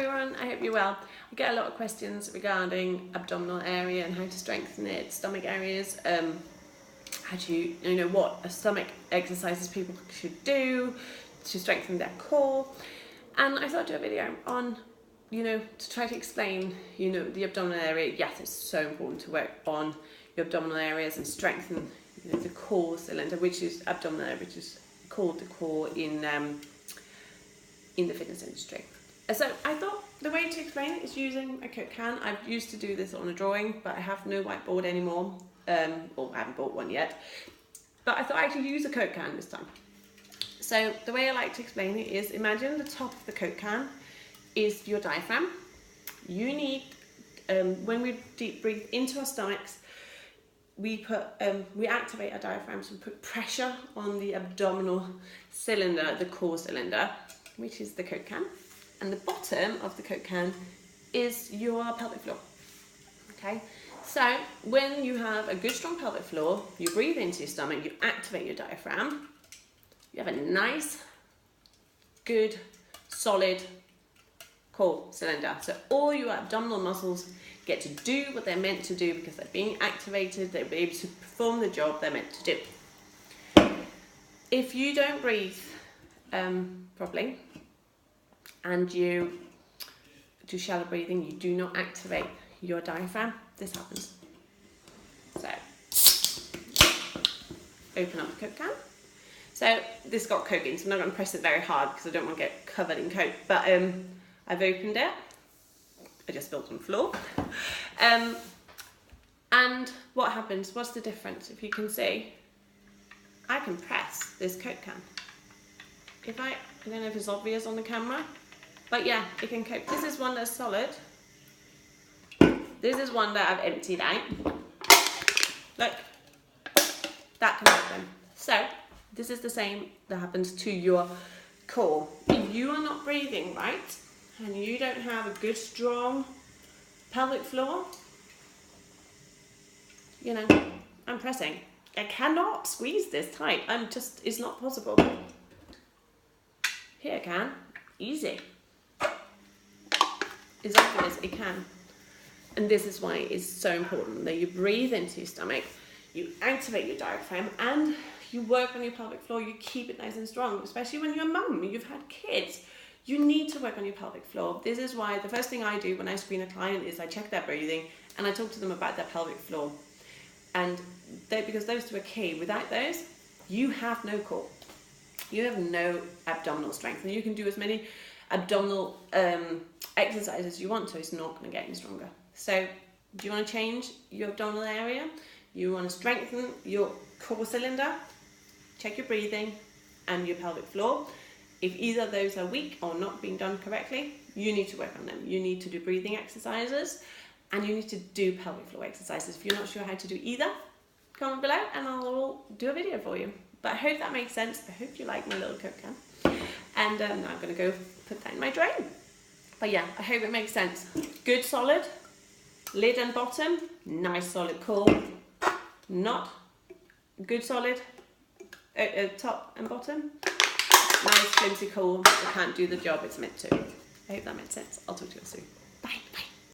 everyone, I hope you're well. I get a lot of questions regarding abdominal area and how to strengthen it, stomach areas, how to, what stomach exercises people should do to strengthen their core. And I thought I'd do a video on, to try to explain, the abdominal area. Yes, it's so important to work on your abdominal areas and strengthen, the core cylinder, which is abdominal area, which is called the core in the fitness industry. So I thought the way to explain it is using a Coke can. I've used to do this on a drawing, but I have no whiteboard anymore, or I haven't bought one yet. But I thought I could use a Coke can this time. So the way I like to explain it is, imagine the top of the Coke can is your diaphragm. You need, when we deep breathe into our stomachs, we activate our diaphragms and put pressure on the abdominal cylinder, the core cylinder, which is the Coke can. And the bottom of the Coke can is your pelvic floor. Okay, so when you have a good strong pelvic floor, you breathe into your stomach, you activate your diaphragm, you have a nice, good, solid core cylinder. So all your abdominal muscles get to do what they're meant to do because they're being activated, they're able to perform the job they're meant to do. If you don't breathe properly and you do shallow breathing, you do not activate your diaphragm, this happens. So, open up the Coke can. So this got Coke in, so I'm not going to press it very hard because I don't want to get covered in Coke, but I've opened it. I just spilled on the floor. And what happens, what's the difference? If you can see, I can press this Coke can. I don't know if it's obvious on the camera, but yeah, it can cope. This is one that's solid. This is one that I've emptied out. Look, that can open. So this is the same that happens to your core. If you are not breathing right, and you don't have a good strong pelvic floor, I'm pressing. I cannot squeeze this tight. It's not possible. Here I can, easy. As often as it can. And this is why it's so important that you breathe into your stomach, you activate your diaphragm, and you work on your pelvic floor, you keep it nice and strong, especially when you're a mum, you've had kids. You need to work on your pelvic floor. This is why the first thing I do when I screen a client is I check their breathing and I talk to them about their pelvic floor. And because those two are key, without those, you have no core. You have no abdominal strength, and you can do as many abdominal exercises as you want to. It's not going to get any stronger. So do you want to change your abdominal area? You want to strengthen your core cylinder? Check your breathing and your pelvic floor. If either of those are weak or not being done correctly, you need to work on them. You need to do breathing exercises and you need to do pelvic floor exercises. If you're not sure how to do either, comment below and I'll do a video for you. But I hope that makes sense. I hope you like my little Coke can. And now I'm going to go put that in my drain. But yeah, I hope it makes sense. Good solid, lid and bottom, nice solid core. Not good solid, top and bottom. Nice flimsy core that can't do the job it's meant to. I hope that made sense. I'll talk to you soon. Bye. Bye.